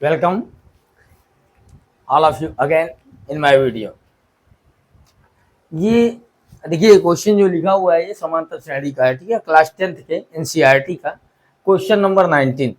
Welcome all of you again in my video। ये देखिए question जो लिखा हुआ है ये समांतर श्रेणी का है, ठीक है, क्लास 10th के एनसीईआरटी का क्वेश्चन नंबर 19।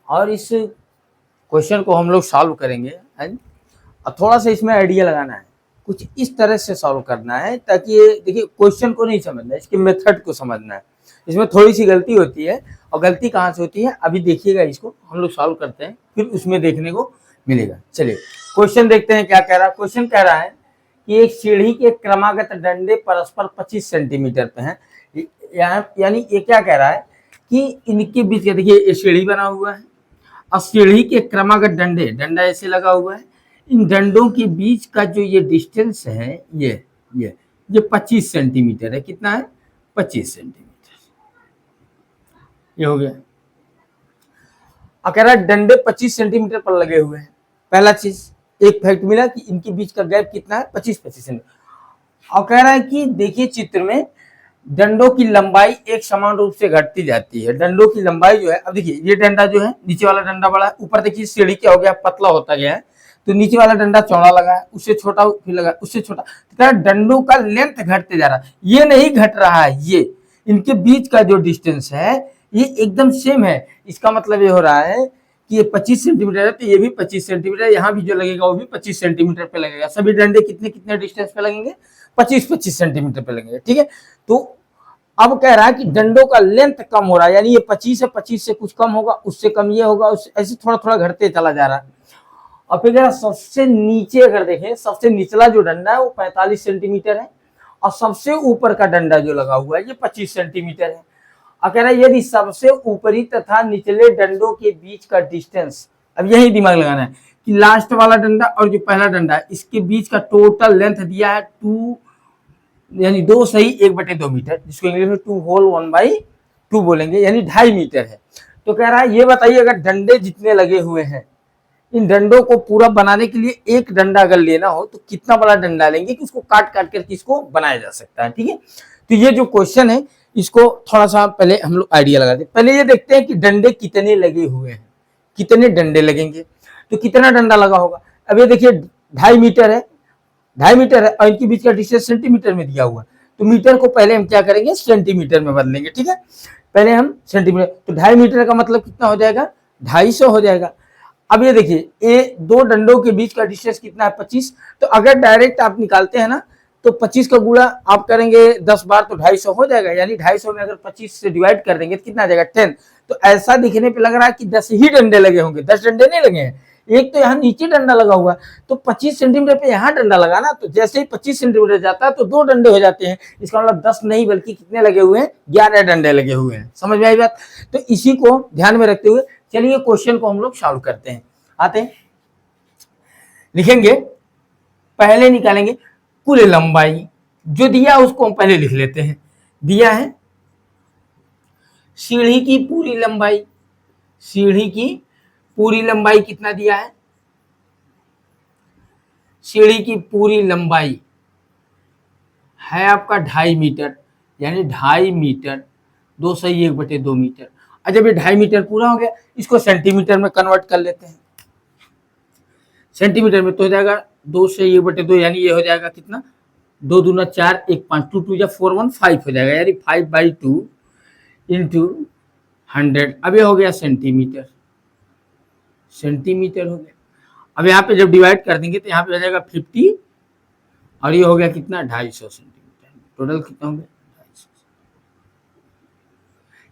और इस क्वेश्चन को हम लोग सॉल्व करेंगे और थोड़ा सा इसमें आइडिया लगाना है, कुछ इस तरह से सॉल्व करना है ताकि ये देखिए क्वेश्चन को नहीं समझना है, इसके मेथड को समझना है। इसमें थोड़ी सी गलती होती है और गलती कहाँ से होती है अभी देखिएगा, इसको हम लोग सॉल्व करते हैं फिर उसमें देखने को मिलेगा। चलिए क्वेश्चन देखते हैं क्या कह रहा है। क्वेश्चन कह रहा है कि एक सीढ़ी के क्रमागत डंडे परस्पर 25 सेंटीमीटर पे हैं। यानी ये क्या कह रहा है कि इनके बीच, देखिए ये सीढ़ी बना हुआ है और सीढ़ी के क्रमागत डंडा ऐसे लगा हुआ है, इन डंडों के बीच का जो ये डिस्टेंस है ये 25 सेंटीमीटर है। कितना है? 25 सेंटीमीटर। ये हो गया। और कह रहा है डंडे 25 सेंटीमीटर पर लगे हुए हैं। पहला चीज एक फैक्ट मिला कि इनके बीच का गैप कितना है? 25 सेंटीमीटर। और कह रहा है कि देखिए चित्र में डंडों की लंबाई एक समान रूप से घटती जाती है। डंडों की लंबाई जो है, अब देखिए ये डंडा जो है नीचे वाला डंडा बड़ा है, ऊपर देखिए सीढ़ी क्या हो गया, पतला होता गया है, तो नीचे वाला डंडा चौड़ा लगा है, उससे छोटा फिर लगा, उससे छोटा, तो डंडों का लेंथ घटते जा रहा है। ये नहीं घट रहा है, ये इनके बीच का जो डिस्टेंस है ये एकदम सेम है। इसका मतलब ये हो रहा है कि ये 25 सेंटीमीटर है तो ये भी 25 सेंटीमीटर, यहाँ भी जो लगेगा वो भी 25 सेंटीमीटर पे लगेगा। सभी डंडे कितने कितने डिस्टेंस पे लगेंगे? 25-25 सेंटीमीटर पे लगेंगे, ठीक है। तो अब कह रहा है कि डंडों का लेंथ कम हो रहा है, यानी ये 25 है, 25 से कुछ कम होगा, उससे कम ये होगा, ऐसे थोड़ा थोड़ा घटते चला जा रहा है। और फिर कह रहा सबसे नीचे अगर देखें, सबसे निचला जो डंडा है वो 45 सेंटीमीटर है और सबसे ऊपर का डंडा जो लगा हुआ है ये 25 सेंटीमीटर है। और कह रहा है यदि सबसे ऊपरी तथा निचले डंडों के बीच का डिस्टेंस, अब यही दिमाग लगाना है कि लास्ट वाला डंडा और जो पहला डंडा है इसके बीच का टोटल लेंथ दिया है 2, यानी 2 सही 1/2 मीटर, जिसको इंग्लिश में 2 होल 1/2 बोलेंगे, यानी 2.5 मीटर है। तो कह रहा है ये बताइए अगर डंडे जितने लगे हुए हैं, इन डंडों को पूरा बनाने के लिए एक डंडा अगर लेना हो तो कितना बड़ा डंडा लेंगे कि उसको काट काट करके इसको बनाया जा सकता है, ठीक है। तो ये जो क्वेश्चन है इसको थोड़ा सा पहले हम लोग आइडिया लगाते हैं। पहले ये देखते हैं कि डंडे कितने लगे हुए हैं, कितने डंडे लगेंगे, तो कितना डंडा लगा होगा। अब ये देखिए 2.5 मीटर है, 2.5 मीटर है और इनके बीच का डिस्टेंस सेंटीमीटर में दिया हुआ, तो मीटर को पहले हम क्या करेंगे, सेंटीमीटर में बदलेंगे, ठीक है। पहले हम सेंटीमीटर, तो 2.5 मीटर का मतलब कितना हो जाएगा? 250 हो जाएगा। अब ये देखिए ये दो डंडों के बीच का डिस्टेंस कितना है? 25। तो अगर डायरेक्ट आप निकालते हैं ना तो 25 का गुणा आप करेंगे 10 बार तो 250 हो जाएगा, यानी 250 में अगर 25 से डिवाइड कर देंगे तो कितना आ जाएगा? 10। तो ऐसा दिखने पे लग रहा है कि 10 ही डंडे लगे होंगे, 10 डंडे नहीं लगे हैं। एक तो यहाँ नीचे डंडा लगा हुआ है, तो 25 सेंटीमीटर पे यहाँ डंडा लगाना, तो जैसे ही 25 सेंटीमीटर जाता है तो 2 डंडे हो जाते हैं। इसका मतलब 10 नहीं बल्कि कितने लगे हुए हैं? 11 डंडे लगे हुए हैं। समझ में आई बात? तो इसी को ध्यान में रखते हुए चलिए क्वेश्चन को हम लोग सॉल्व करते हैं। आते हैं, लिखेंगे, पहले निकालेंगे कुल लंबाई, जो दिया उसको हम पहले लिख लेते हैं। दिया है सीढ़ी की पूरी लंबाई, सीढ़ी की पूरी लंबाई कितना दिया है? सीढ़ी की पूरी लंबाई है आपका 2.5 मीटर, यानी 2.5 मीटर, 2 सही 1/2 मीटर। और जब ये 2.5 मीटर पूरा हो गया इसको सेंटीमीटर में कन्वर्ट कर लेते हैं। सेंटीमीटर में तो हो जाएगा 2 से 1/2, यानी ये हो जाएगा कितना? 2 दूना 4, 1 5, 2 2 या 4 1 5 हो जाएगा, यानी 5/2 इंटू 100। अब ये हो गया सेंटीमीटर, सेंटीमीटर हो गया। अब यहाँ पे जब डिवाइड कर देंगे तो यहाँ पे हो जाएगा 50 और ये हो गया कितना? 250 सेंटीमीटर। टोटल कितना हो गया? 250।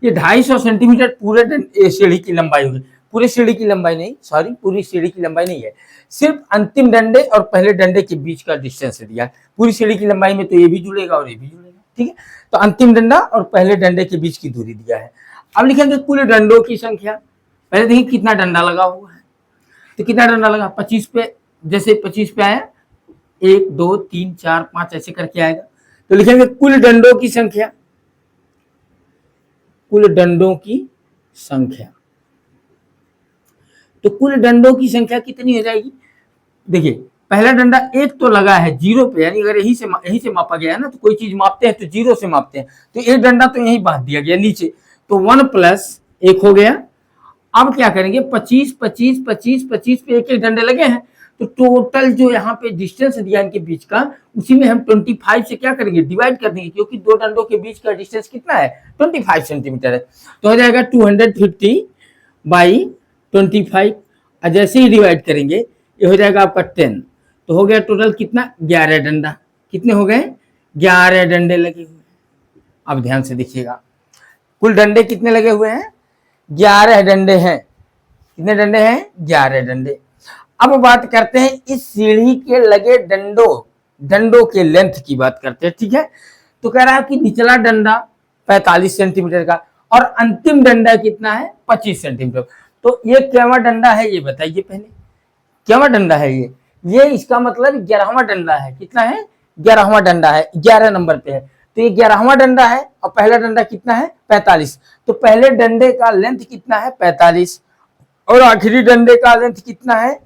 ये 250 सेंटीमीटर पूरे सीढ़ी की लंबाई होगी। पूरे सीढ़ी की लंबाई नहीं, सॉरी, पूरी सीढ़ी की लंबाई नहीं है, सिर्फ अंतिम डंडे और पहले डंडे के बीच का डिस्टेंस दिया है। पूरी सीढ़ी की लंबाई में तो ये भी जुड़ेगा और ये भी जुड़ेगा, ठीक है। तो अंतिम डंडा और पहले डंडे के बीच की दूरी दिया है। अब लिखेंगे कुल डंडों की संख्या। पहले देखिए कितना डंडा लगा हुआ है, तो कितना डंडा लगा? 25 पे, जैसे 25 पे आया 1 2 3 4 5 ऐसे करके आएगा, तो लिखेंगे कुल डंडों की संख्या, कुल डंडों की संख्या। तो कुल डंडों की संख्या कितनी हो जाएगी? देखिए पहला डंडा एक तो लगा है 0 पे, यानी अगर यहीं से मापा गया है ना, तो कोई चीज मापते हैं तो 0 से मापते हैं, तो एक डंडा तो यहीं बांध दिया गया नीचे, तो 1 + 1 हो गया अब क्या करेंगे, 25 25 25 25 पे एक एक डंडे लगे हैं, तो टोटल जो यहाँ पे डिस्टेंस दिया इनके बीच का, उसी में हम 25 से क्या करेंगे, डिवाइड कर देंगे, क्योंकि दो डंडों के बीच का डिस्टेंस कितना है, 25 सेंटीमीटर है। तो हो जाएगा 250 बाई 25, और जैसे ही डिवाइड करेंगे ये हो जाएगा आपका 10, तो हो गया टोटल कितना, 11 डंडा। कितने हो गए, 11 डंडे लगे हुए। अब ध्यान से देखिएगा, कुल डंडे कितने लगे हुए हैं, 11 डंडे हैं। कितने डंडे हैं, 11 डंडे। अब बात करते हैं इस सीढ़ी के लगे डंडों के लेंथ की बात करते हैं, ठीक है। तो कह रहा है कि निचला डंडा 45 सेंटीमीटर का और अंतिम डंडा कितना है, 25 सेंटीमीटर। तो ये क्यावां डंडा है, ये बताइए पहले, क्यावां डंडा है ये इसका मतलब 11वां डंडा है। कितना है, 11वां डंडा है, 11 नंबर पे है। तो ये 11वां डंडा है और पहला डंडा कितना है, 45। तो पहले डंडे का लेंथ कितना है, 45, और आखिरी डंडे का लेंथ कितना है,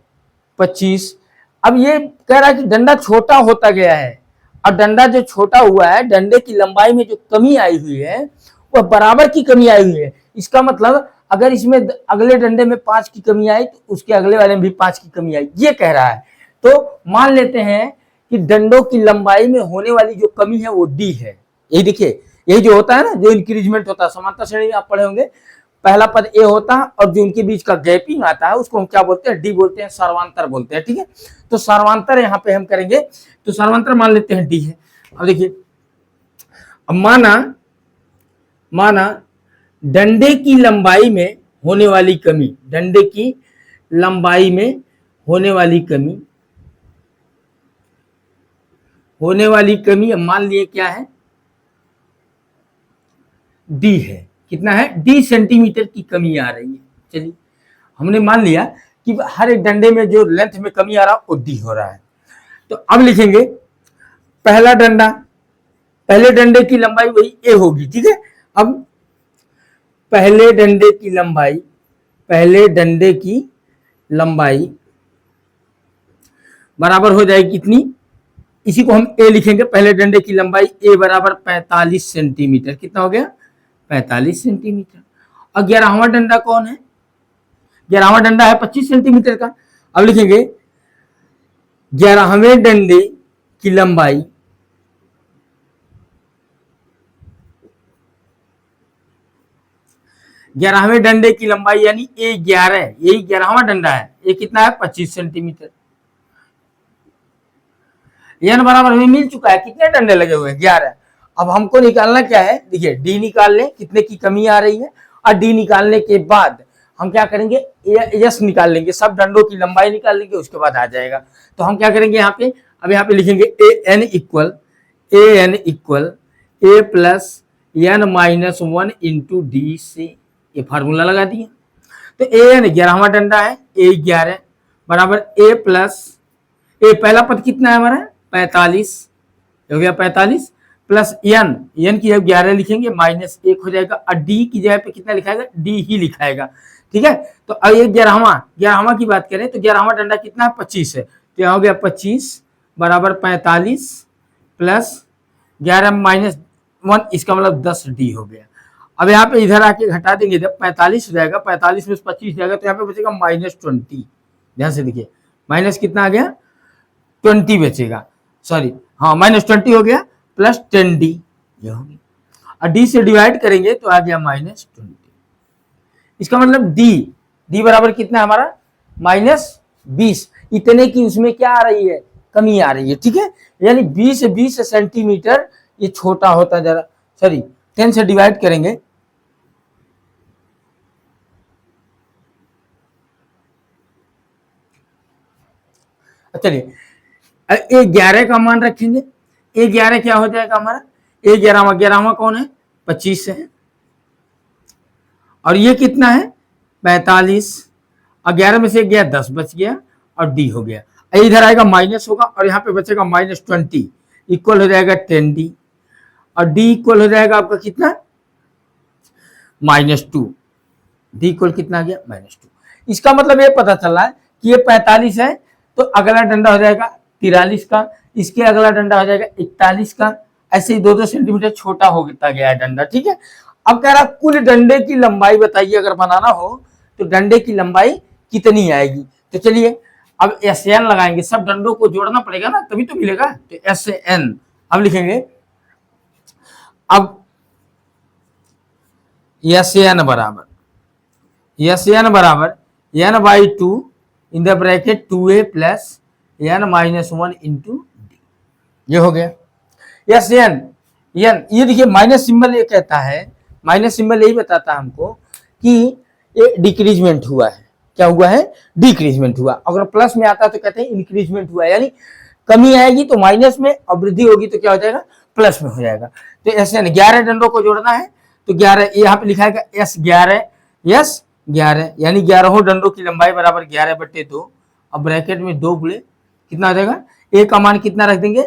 25। अब ये कह रहा है कि डंडा छोटा होता गया है, और डंडा जो छोटा हुआ है, डंडे की लंबाई में जो कमी आई हुई है वह बराबर की कमी आई हुई है। इसका मतलब अगर इसमें अगले डंडे में 5 की कमी आई तो उसके अगले वाले में भी 5 की कमी आई, ये कह रहा है। तो मान लेते हैं कि डंडों की लंबाई में होने वाली जो कमी है वो डी है। यही देखिए, यही जो होता है ना, जो इंक्रीजमेंट होता है, समांतर श्रेणी में आप पढ़े होंगे, पहला पद ए होता है और जो उनके बीच का गैपिंग आता है उसको हम क्या बोलते हैं, डी बोलते हैं, सर्वांतर बोलते हैं, ठीक है। तो सर्वांतर यहाँ पे हम करेंगे, तो सर्वांतर मान लेते हैं डी है। अब देखिए, अब माना डंडे की लंबाई में होने वाली कमी, डंडे की लंबाई में होने वाली कमी अब मान लिए क्या है, डी है। कितना है, डी सेंटीमीटर की कमी आ रही है। चलिए, हमने मान लिया कि हर एक डंडे में जो लेंथ में कमी आ रहा है वो डी हो रहा है। तो अब लिखेंगे पहला डंडा, पहले डंडे की लंबाई वही ए होगी, ठीक है। अब पहले डंडे की लंबाई बराबर हो जाएगी कितनी, इसी को हम ए लिखेंगे। पहले डंडे की लंबाई ए बराबर 45 सेंटीमीटर। कितना हो गया, 45 सेंटीमीटर। और 11वां डंडा कौन है, 11वां डंडा है 25 सेंटीमीटर का। अब लिखेंगे 11वें डंडे की लंबाई, ग्यारहवें डंडे की लंबाई यानी ए 11, यही 11वां डंडा है, ये कितना है, 25 सेंटीमीटर। एन बराबर हमें मिल चुका है, कितने डंडे लगे हुए हैं, 11। अब हमको निकालना क्या है, देखिए डी निकाल लें, कितने की कमी आ रही है, और डी निकालने के बाद हम क्या करेंगे, यस निकाल लेंगे, सब डंडों की लंबाई निकाल लेंगे, उसके बाद आ जाएगा। तो हम क्या करेंगे यहाँ पे, अब यहाँ पे लिखेंगे A N equal A plus N minus 1 into D से, ये फार्मूला लगा दिए। तो ए एन 11वां डंडा है, ए 11 बराबर ए प्लस, ए पहला पद कितना है हमारा, 45 हो गया, 45 प्लस एन की जगह 11 लिखेंगे, माइनस 1 हो जाएगा, और डी की जगह पे कितना लिखाएगा, डी ही लिखाएगा, ठीक है। तो अब ये 11वां की बात करें तो 11वां डंडा कितना है, 25 है। तो यहाँ हो गया 25 बराबर 45 प्लस 11 माइनस 1, इसका मतलब 10 डी हो गया। अब यहाँ पे इधर आके घटा देंगे, जब 45 हो जाएगा, 45 में 25 जाएगा, तो यहाँ पे बचेगा -20। ध्यान से देखिए, माइनस कितना आ गया, 20 बचेगा, सॉरी हाँ -20 हो गया, प्लस 10 डी ये होगी, और डी से डिवाइड करेंगे तो आ गया -20। इसका मतलब डी बराबर कितना है हमारा, -20। इतने की उसमें क्या आ रही है, कमी आ रही है, ठीक है। यानी 20 सेंटीमीटर ये छोटा होता जा रहा, सॉरी 10 से डिवाइड करेंगे, चलिए ए 11 का मान रखेंगे, ए 11 क्या हो जाएगा हमारा, ए 11वां कौन है, 25 है, और ये कितना है, 45, और 11 में से गया 10 बच गया, और डी हो गया। इधर आएगा माइनस होगा, और यहाँ पे बचेगा -20 इक्वल हो जाएगा 10 डी, और डी इक्वल हो जाएगा आपका कितना, -2। डी इक्वल कितना आ गया, -2। इसका मतलब ये पता चल रहा है कि ये 45 है, तो अगला डंडा हो जाएगा 43 का, इसके अगला डंडा हो जाएगा 41 का, ऐसे ही 2-2 सेंटीमीटर छोटा होता गया है डंडा, ठीक है। अब कह रहा कुल डंडे की लंबाई बताइए, अगर बनाना हो तो डंडे की लंबाई कितनी आएगी। तो चलिए अब SN लगाएंगे, सब डंडों को जोड़ना पड़ेगा ना तभी तो मिलेगा। तो SN अब लिखेंगे, अब SN बराबर n by 2 in the bracket 2a plus n minus 1 into D, ये हो गया। SN ये देखिए माइनस सिंबल ये कहता है, माइनस सिंबल यही बताता है हमको कि ये डिक्रीजमेंट हुआ है। क्या हुआ है? डिक्रीजमेंट हुआ। अगर प्लस में आता है तो कहते हैं इंक्रीजमेंट हुआ, यानी कमी आएगी तो माइनस में और वृद्धि होगी तो क्या हो जाएगा? प्लस में हो जाएगा। तो SN 11 डंडों को जोड़ना है तो 11 यहाँ पे लिखा है S11 यानी 11 डंडों की लंबाई बराबर 11/2। अब ब्रैकेट में 2 गुणे कितना हो जाएगा? A का मान कितना रख देंगे?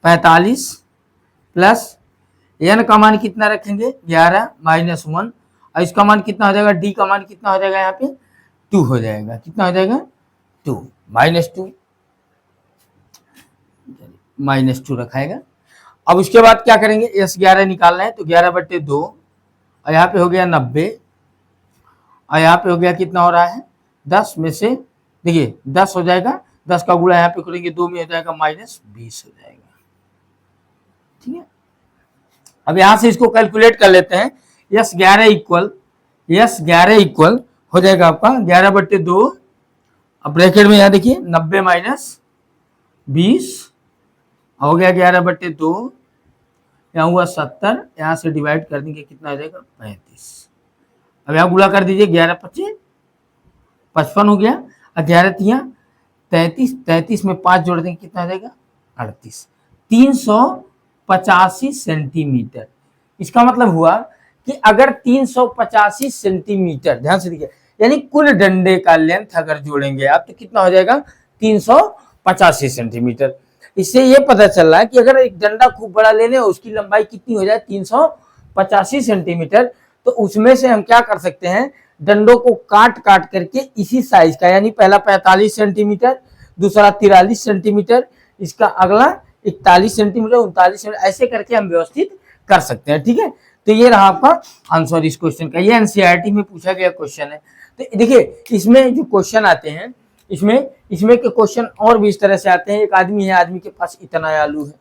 45 प्लस n का मान कितना रखेंगे? 11 माइनस 1, और इसका मान कितना हो जाएगा? d का मान कितना हो जाएगा? यहाँ पे 2 हो जाएगा। कितना हो जाएगा? 2 -2 रखाएगा। अब उसके बाद क्या करेंगे? S11 निकालना है तो 11/2 और यहाँ पे हो गया 90 और यहाँ पे हो गया कितना हो रहा है? 10 में से देखिए 10 हो जाएगा, 10 का गुणा यहाँ पे करेंगे 2 में हो जाएगा -20 हो जाएगा। ठीक है, अब यहां से इसको कैलकुलेट कर लेते हैं। S11 इक्वल हो जाएगा आपका 11/2, अब ब्रैकेट में यहाँ देखिए 90 माइनस 20 हो गया 11/2, यहाँ हुआ 70, यहाँ से डिवाइड कर देंगे कितना हो जाएगा? 35। अब यहाँ गुणा कर दीजिए, 11 25 55 हो गया, 11 तिया 33, 33 में 5 जोड़ देंगे कितना हो जाएगा? 38। 385 सेंटीमीटर। इसका मतलब हुआ कि अगर 385 सेंटीमीटर, ध्यान से देखिए, यानी कुल डंडे का लेंथ अगर जोड़ेंगे आप तो कितना हो जाएगा? 385 सेंटीमीटर। इससे ये पता चल रहा है कि अगर एक डंडा खूब बड़ा ले लें उसकी लंबाई कितनी हो जाए? 385 सेंटीमीटर। तो उसमें से हम क्या कर सकते हैं? डंडों को काट काट करके इसी साइज का, यानी पहला 45 सेंटीमीटर, दूसरा 43 सेंटीमीटर, इसका अगला 41 सेंटीमीटर, 39 सेंटीमीटर, ऐसे करके हम व्यवस्थित कर सकते हैं। ठीक है, तो ये रहा आपका आंसर इस क्वेश्चन का। ये एनसीईआरटी में पूछा गया क्वेश्चन है। तो देखिए इसमें जो क्वेश्चन आते हैं, इसमें के क्वेश्चन और भी इस तरह से आते हैं। एक आदमी है, आदमी के पास इतना आलू है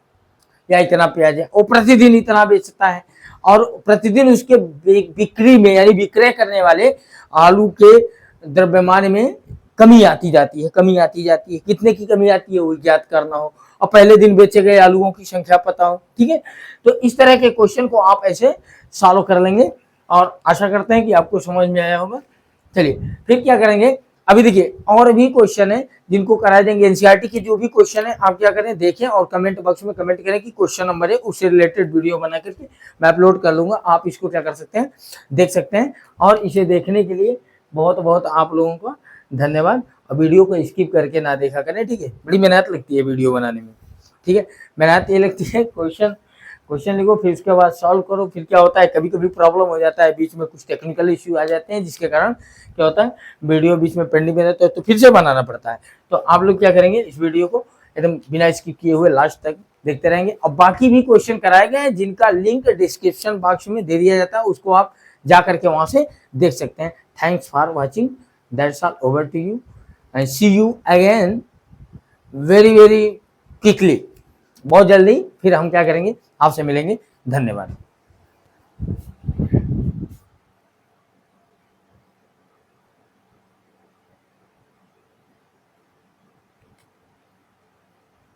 या इतना प्याज है, वो प्रतिदिन इतना बेचता है और प्रतिदिन उसके बिक्री में, यानी विक्रय करने वाले आलू के द्रव्यमान में कमी आती जाती है, कितने की कमी आती है वो ज्ञात करना हो, और पहले दिन बेचे गए आलूओं की संख्या पता हो। ठीक है, तो इस तरह के क्वेश्चन को आप ऐसे सॉल्व कर लेंगे और आशा करते हैं कि आपको समझ में आया होगा। चलिए फिर क्या करेंगे, अभी देखिए और भी क्वेश्चन है जिनको कराए देंगे। एनसीईआरटी के जो भी क्वेश्चन है आप क्या करें, देखें और कमेंट बॉक्स में कमेंट करें कि क्वेश्चन नंबर है, उससे रिलेटेड वीडियो बना करके मैं अपलोड कर लूंगा। आप इसको क्या कर सकते हैं, देख सकते हैं। और इसे देखने के लिए बहुत बहुत आप लोगों का धन्यवाद। और वीडियो को स्किप करके ना देखा करें। ठीक है, बड़ी मेहनत लगती है वीडियो बनाने में। ठीक है, मेहनत ये लगती है, क्वेश्चन लिखो फिर उसके बाद सॉल्व करो। फिर क्या होता है, कभी कभी प्रॉब्लम हो जाता है, बीच में कुछ टेक्निकल इश्यू आ जाते हैं जिसके कारण क्या होता है, वीडियो बीच में पेंडिंग में रहता है तो फिर से बनाना पड़ता है। तो आप लोग क्या करेंगे, इस वीडियो को एकदम बिना स्किप किए हुए लास्ट तक देखते रहेंगे। और बाकी भी क्वेश्चन कराए गए हैं जिनका लिंक डिस्क्रिप्शन बॉक्स में दे दिया जाता है, उसको आप जा करके वहां से देख सकते हैं। Thanks for watching, that's all, over to you and see you again very very quickly. बहुत जल्दी फिर हम क्या करेंगे, आपसे मिलेंगे। धन्यवाद।